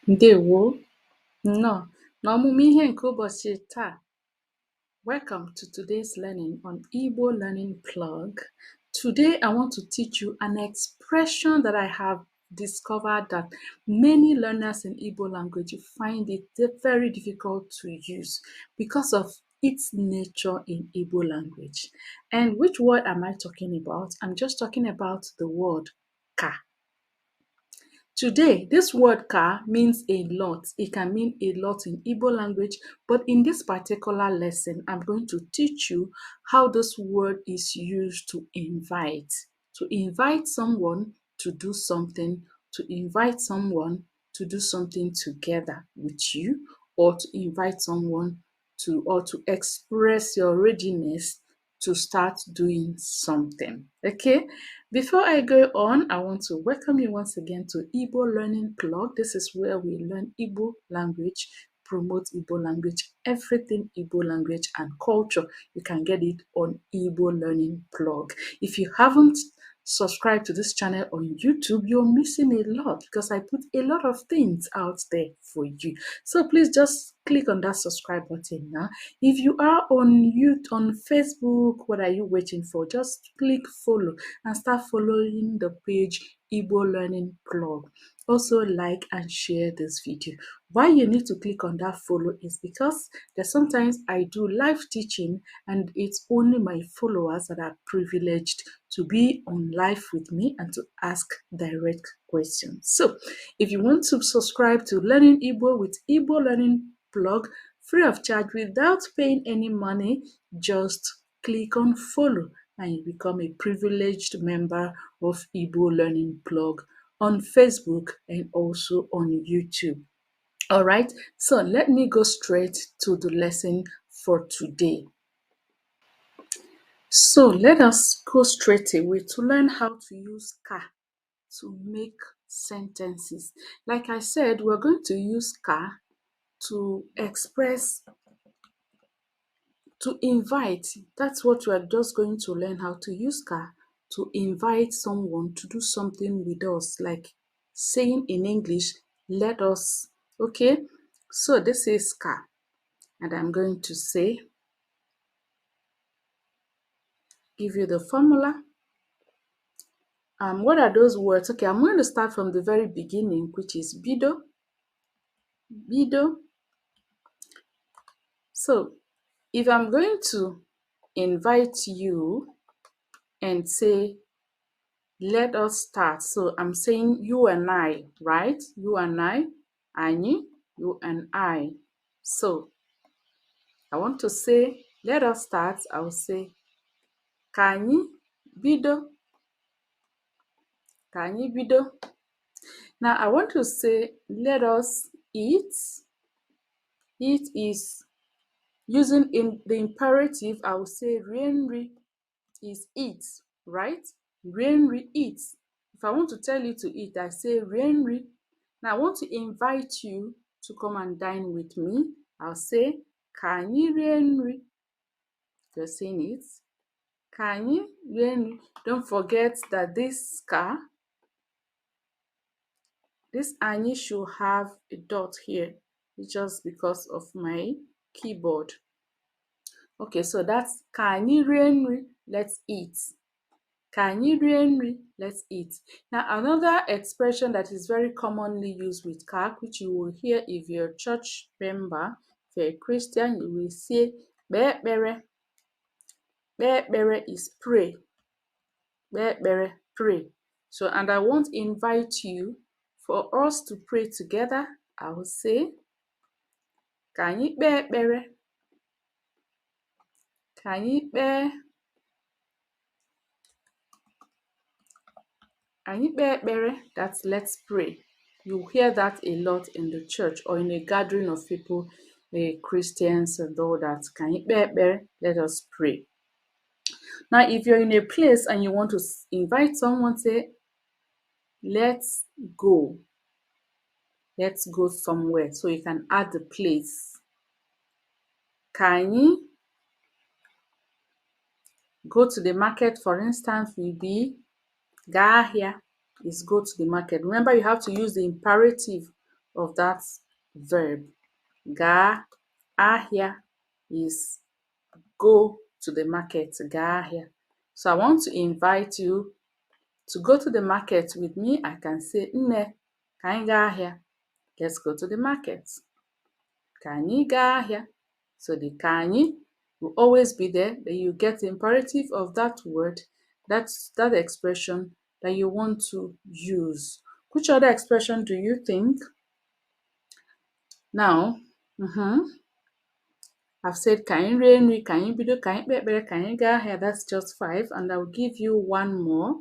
Ndewo. No, n'ọmụmụ ihe nke ụbọchị taa. Welcome to today's learning on Igbo Learning Plug. Today I want to teach you an expression that I have discovered that many learners in Igbo language find it very difficult to use because of its nature in Igbo language. And which word am I talking about? I'm just talking about the word ka. Today, this word "ka" means a lot. It can mean a lot in Igbo language, but in this particular lesson, I'm going to teach you how this word is used to invite. To invite someone to do something, to invite someone to do something together with you, or to invite someone to express your readiness to start doing something. Okay? Before I go on, I want to welcome you once again to Igbo Learning Plug. This is where we learn Igbo language, promote Igbo language, everything Igbo language and culture. You can get it on Igbo Learning Plug. If you haven't subscribed to this channel on YouTube, you're missing a lot because I put a lot of things out there for you. So please just click on that subscribe button now. If you are on YouTube, on Facebook, what are you waiting for? Just click follow and start following the page Igbo Learning Plug. Also like and share this video. Why you need to click on that follow is because there's sometimes I do live teaching and it's only my followers that are privileged to be on live with me and to ask direct questions. So if you want to subscribe to Learning Igbo with Igbo Learning Plug free of charge without paying any money, just click on follow and you become a privileged member of Igbo Learning Plug on Facebook and also on YouTube. All right, so let me go straight to the lesson for today. So let us go straight away to learn how to use ka to make sentences. Like I said, we're going to use ka to express, to invite. That's what we're just going to learn how to use ka to invite someone to do something with us, like saying in English, let us. Okay, so this is ka, and I'm going to say, give you the formula. What are those words? Okay, I'm going to start from the very beginning, which is bido. Bido. So if I'm going to invite you and say, let us start. So I'm saying you and I, right? You and I, Anyi, you and I. So I want to say, let us start. I will say, Kanyi bido. Kanyi bido. Now I want to say, let us eat. Eat is using in the imperative. I will say, rienri is eat, right? Rienri eat. If I want to tell you to eat, I say rienri. Now I want to invite you to come and dine with me. I'll say kanyi rienri. You're saying it. Kanyi rienri. Don't forget that this ka, this anyi should have a dot here. It's just because of my keyboard. Okay, so that's kanyi rienri. Let's eat. Kanyi rienri, let's eat. Now another expression that is very commonly used with ka, which you will hear if you're a church member, if you're a Christian, you will say be'ekpere. Be'ekpere is pray. Be'ekpere, pray. So, and I won't invite you for us to pray together. I will say kanyi be'ekpere. Kanyi be. Anyị kpee ekpere, that's let's pray. You hear that a lot in the church or in a gathering of people, Christians and all that. Anyị kpee ekpere, let us pray. Now, if you're in a place and you want to invite someone, say, let's go. Let's go somewhere. So you can add the place. Kanyi go to the market, for instance, will be ga ahịa. Is go to the market. Remember, you have to use the imperative of that verb. Gaa ahịa is go to the market. Gaa ahịa. So I want to invite you to go to the market with me. I can say, Nne, ka anyị gaa ahịa. Let's go to the market. Ka anyị gaa ahịa. So the ka anyị will always be there. Then you get the imperative of that word, that's that expression that you want to use. Which other expression do you think? Now, I've said ka anyị rie nri, ka anyị bido, ka anyị kpee ekpere, ka anyị gaa ahịa. That's just 5. And I'll give you one more.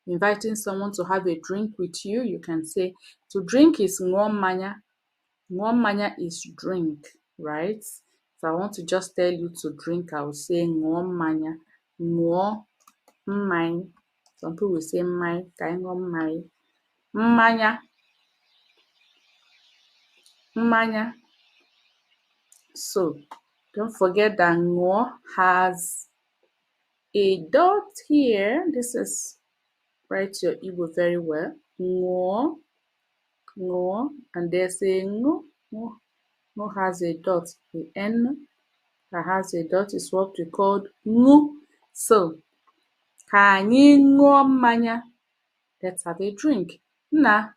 Inviting someone to have a drink with you. You can say, to drink is ṅụọ mmanya. Ṅụọ mmanya is drink, right? If I want to just tell you to drink, I will say ṅụọ mmanya. Ṅụọ mmanya. Some people will say mmanya. Ka anyị ṅụọ mmanya. Mmanya. Mmanya. So, don't forget that ṅụọ has a dot here. This is, write your Igbo very well. Ṅụọ. Ṅụọ. And there's a ṅụ. Ṅụ has a dot. The N that has a dot is what we call ṅụ. So, ka anyị ṅụọ mmanya. Let's have a drink. Nna,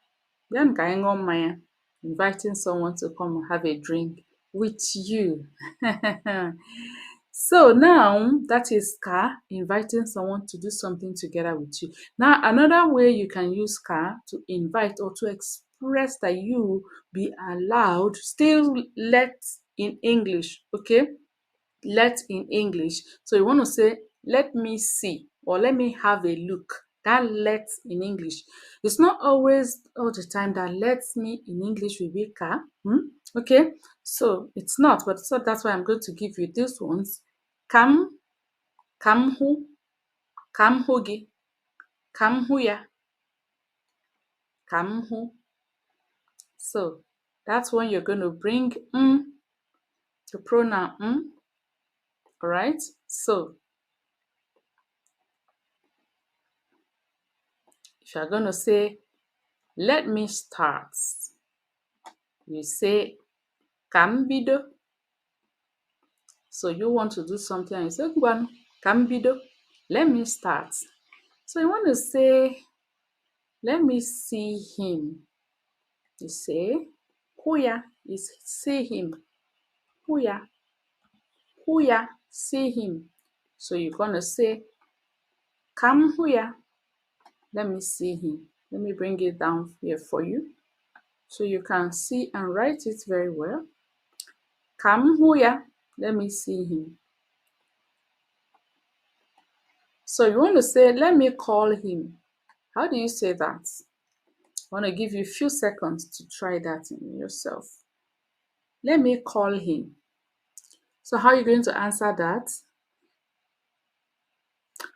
bịa ka anyị ṅụọ mmanya. Inviting someone to come and have a drink with you. So now that is ka, inviting someone to do something together with you. Now another way you can use ka to invite or to express that you be allowed, still let in English, okay? Let in English. So you want to say, let me see, or let me have a look. That let in English. It's not always all the time that lets me in English will be ka. Okay? So it's not, but so that's why I'm going to give you these ones. Kam hu, kam hu gi, kam hu ya, kam hu. So that's when you're going to bring the pronoun all right? So if you're going to say, let me start, you say, kam bido. So you want to do something and you say, kam bido, let me start. So you want to say, let me see him. You say, huya is see him. Huya. Huya, see him. So you're going to say, kam huya, let me see him. Let me bring it down here for you so you can see and write it very well. Kam huya, let me see him. So you want to say, let me call him. How do you say that? I want to give you a few seconds to try that in yourself. Let me call him. So how are you going to answer that?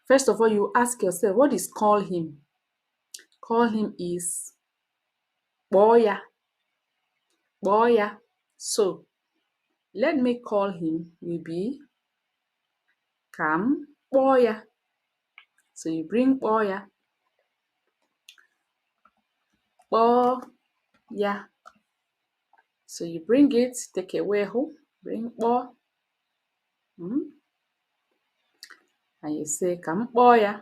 First of all, you ask yourself, what is call him? Call him is boya. Boya. So let me call him will be kam boya. So you bring boya. Boya. So you bring it, take away who, bring bo. And you say kam boya.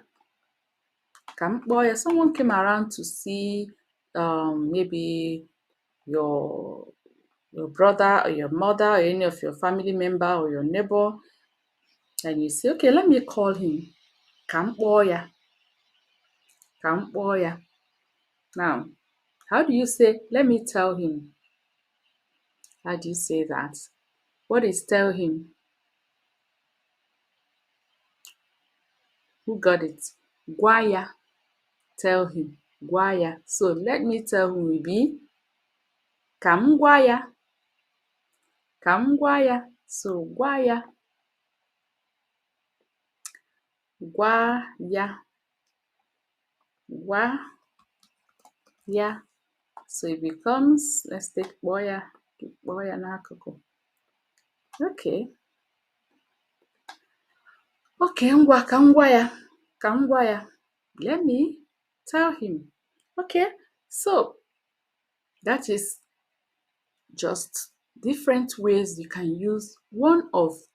Kam boya. Someone came around to see maybe your brother or your mother or any of your family member or your neighbor, and you say, okay, let me call him. Kam boya. Kam boya. Now, how do you say, let me tell him? How do you say that? What is tell him? Who got it? Gwaya. Tell him. Gwaya. So let me tell him will be kam gwaya. Kam gwaya. So gwaya. Gwaya. Gwaya. So it becomes, let's take boya. Boya n'akụkụ. Okay. Okay, ngwa ka ngwa ya. Ka ngwa ya. Let me tell him. Okay, so that is just different ways you can use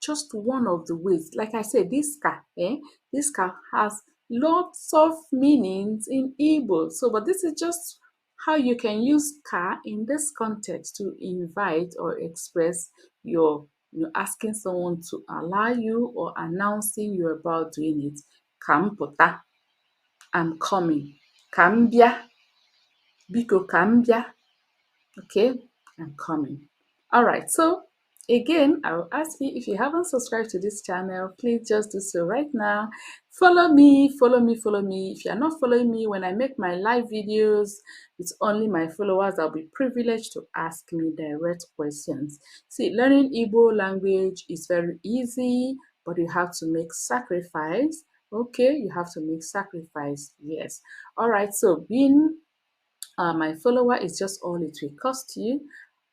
just one of the ways. Like I said, this car has lots of meanings in Igbo. So, but this is just how you can use ka in this context to invite or express your asking someone to allow you or announcing you're about doing it. Kamputa, I'm coming. Kambia, biko kambia. Okay, I'm coming. All right, so again, I will ask you, if you haven't subscribed to this channel, please just do so right now. Follow me, follow me, follow me. If you're not following me when I make my live videos, it's only my followers that will be privileged to ask me direct questions. See, learning Igbo language is very easy, but you have to make sacrifice. Okay, you have to make sacrifice. Yes. All right, so being my follower is just all it will cost you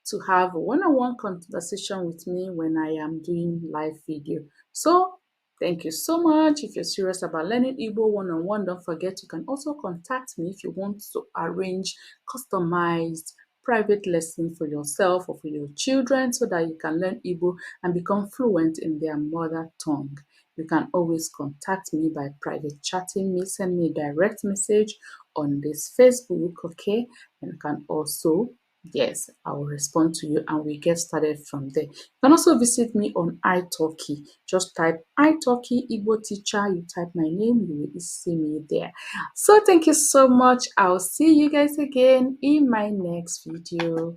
to have a one-on-one conversation with me when I am doing live video. So thank you so much. If you're serious about learning Igbo one-on-one, don't forget you can also contact me if you want to arrange customized private lesson for yourself or for your children so that you can learn Igbo and become fluent in their mother tongue. You can always contact me by private chatting me, send me a direct message on this Facebook, okay? And you can also, yes, I will respond to you and we get started from there. You can also visit me on italki. Just type italki Igbo teacher, you type my name, you will see me there. So thank you so much. I'll see you guys again in my next video.